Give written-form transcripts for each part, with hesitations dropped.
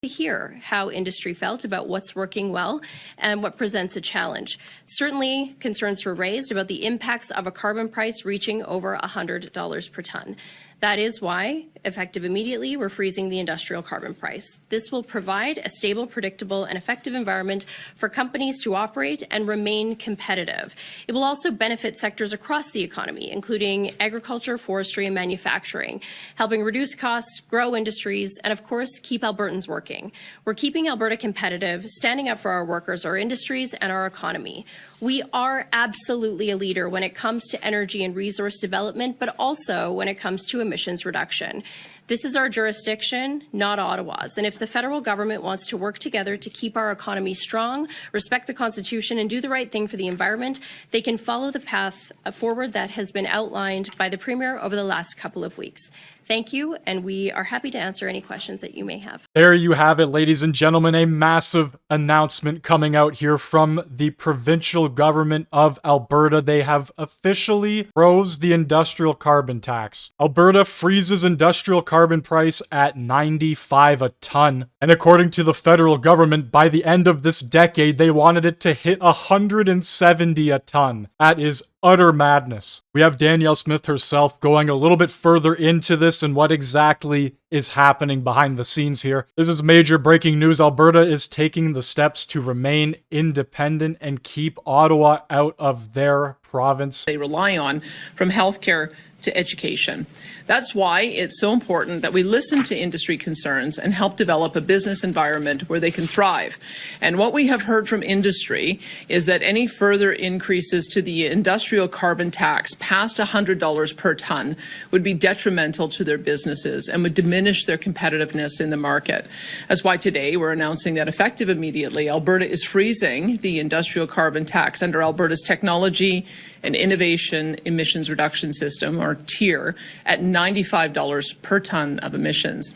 to hear how industry felt about what's working well and what presents a challenge. Certainly, concerns were raised about the impacts of a carbon price reaching over $100 per ton. That is why, effective immediately, we're freezing the industrial carbon price. This will provide a stable, predictable, and effective environment for companies to operate and remain competitive. It will also benefit sectors across the economy, including agriculture, forestry, and manufacturing, helping reduce costs, grow industries, and of course, keep Albertans working. We're keeping Alberta competitive, standing up for our workers, our industries, and our economy. We are absolutely a leader when it comes to energy and resource development, but also when it comes to emissions reduction. This is our jurisdiction, not Ottawa's. And if the federal government wants to work together to keep our economy strong, respect the Constitution, and do the right thing for the environment, they can follow the path forward that has been outlined by the Premier over the last couple of weeks. Thank you, and we are happy to answer any questions that you may have. There you have it, ladies and gentlemen, a massive announcement coming out here from the provincial government of Alberta. They have officially froze the industrial carbon tax. Alberta freezes industrial carbon price at $95 a ton. And according to the federal government, by the end of this decade, they wanted it to hit $170 a ton. That is utter madness. We have Danielle Smith herself going a little bit further into this and what exactly is happening behind the scenes here. This is major breaking news. Alberta is taking the steps to remain independent and keep Ottawa out of their province. They rely on, from healthcare to education. That's why it's so important that we listen to industry concerns and help develop a business environment where they can thrive. And what we have heard from industry is that any further increases to the industrial carbon tax past $100 per ton would be detrimental to their businesses and would diminish their competitiveness in the market. That's why today we're announcing that effective immediately, Alberta is freezing the industrial carbon tax under Alberta's Technology and Innovation Emissions Reduction System, or TIER, at $95 per ton of emissions.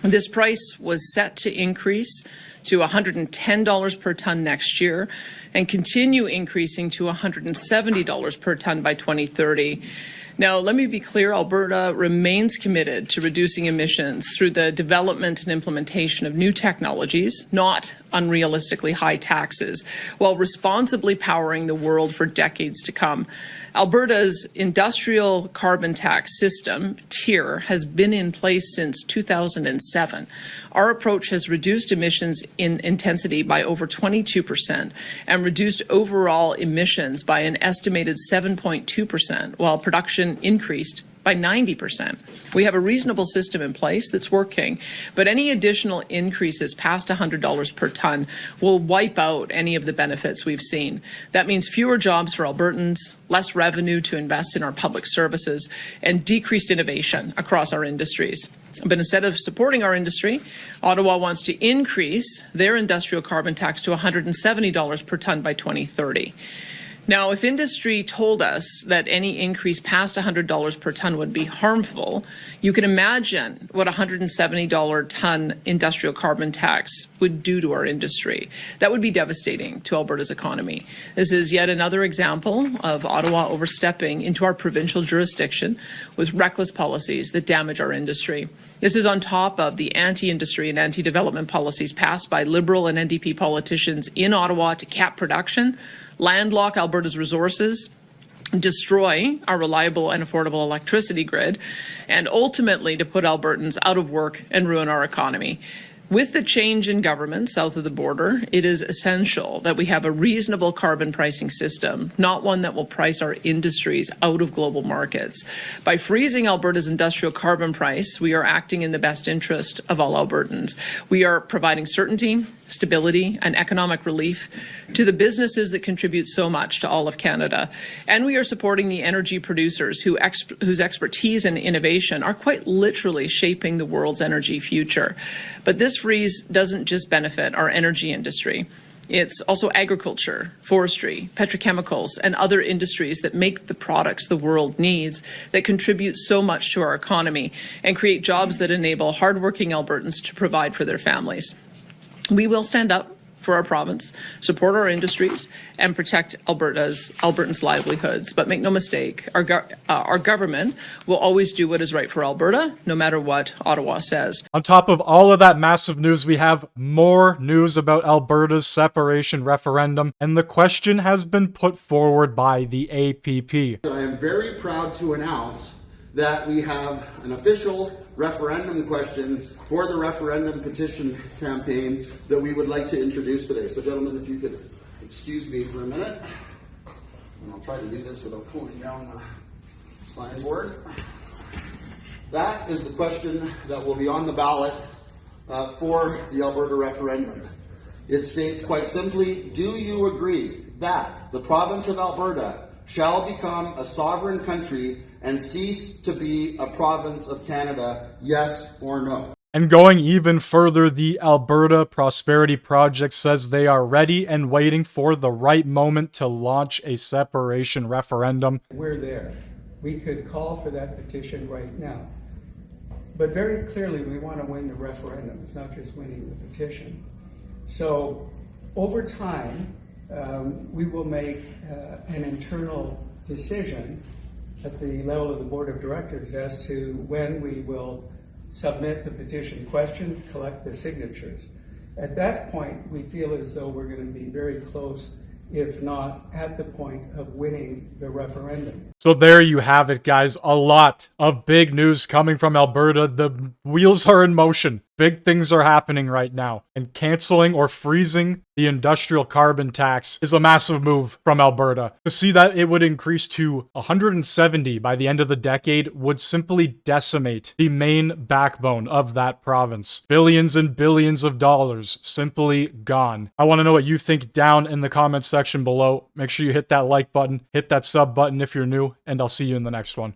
This price was set to increase to $110 per ton next year and continue increasing to $170 per ton by 2030. Now, let me be clear, Alberta remains committed to reducing emissions through the development and implementation of new technologies, not unrealistically high taxes, while responsibly powering the world for decades to come. Alberta's industrial carbon tax system, TIER, has been in place since 2007. Our approach has reduced emissions in intensity by over 22% and reduced overall emissions by an estimated 7.2%, while production increased by 90%. We have a reasonable system in place that's working, but any additional increases past $100 per ton will wipe out any of the benefits we've seen. That means fewer jobs for Albertans, less revenue to invest in our public services, and decreased innovation across our industries. But instead of supporting our industry, Ottawa wants to increase their industrial carbon tax to $170 per ton by 2030. Now, if industry told us that any increase past $100 per ton would be harmful, you can imagine what a $170 ton industrial carbon tax would do to our industry. That would be devastating to Alberta's economy. This is yet another example of Ottawa overstepping into our provincial jurisdiction with reckless policies that damage our industry. This is on top of the anti-industry and anti-development policies passed by Liberal and NDP politicians in Ottawa to cap production, landlock Alberta's resources, destroy our reliable and affordable electricity grid, and ultimately to put Albertans out of work and ruin our economy. With the change in government south of the border, it is essential that we have a reasonable carbon pricing system, not one that will price our industries out of global markets. By freezing Alberta's industrial carbon price, we are acting in the best interest of all Albertans. We are providing certainty, stability, and economic relief to the businesses that contribute so much to all of Canada. And we are supporting the energy producers whose expertise and innovation are quite literally shaping the world's energy future. But this freeze doesn't just benefit our energy industry. It's also agriculture, forestry, petrochemicals, and other industries that make the products the world needs, that contribute so much to our economy and create jobs that enable hardworking Albertans to provide for their families. We will stand up for our province, support our industries, and protect Albertans' livelihoods. But make no mistake, our government will always do what is right for Alberta, no matter what Ottawa says. On top of all of that massive news, we have more news about Alberta's separation referendum, and the question has been put forward by the APP. I am very proud to announce that we have an official referendum question for the referendum petition campaign that we would like to introduce today. So gentlemen, if you could excuse me for a minute, and I'll try to do this without pulling down the sign board. That is the question that will be on the ballot for the Alberta referendum. It states quite simply, do you agree that the province of Alberta shall become a sovereign country and cease to be a province of Canada, yes or no? And going even further, the Alberta Prosperity Project says they are ready and waiting for the right moment to launch a separation referendum. We're there. We could call for that petition right now. But very clearly, we want to win the referendum. It's not just winning the petition. So over time, we will make an internal decision at the level of the board of directors as to when we will submit the petition question, collect the signatures. At that point, we feel as though we're going to be very close, if not at the point of winning the referendum. So there you have it, guys. A lot of big news coming from Alberta. The wheels are in motion. Big things are happening right now. And canceling or freezing the industrial carbon tax is a massive move from Alberta. To see that it would increase to 170 by the end of the decade would simply decimate the main backbone of that province. Billions and billions of dollars simply gone. I want to know what you think down in the comment section below. Make sure you hit that like button, hit that sub button if you're new, and I'll see you in the next one.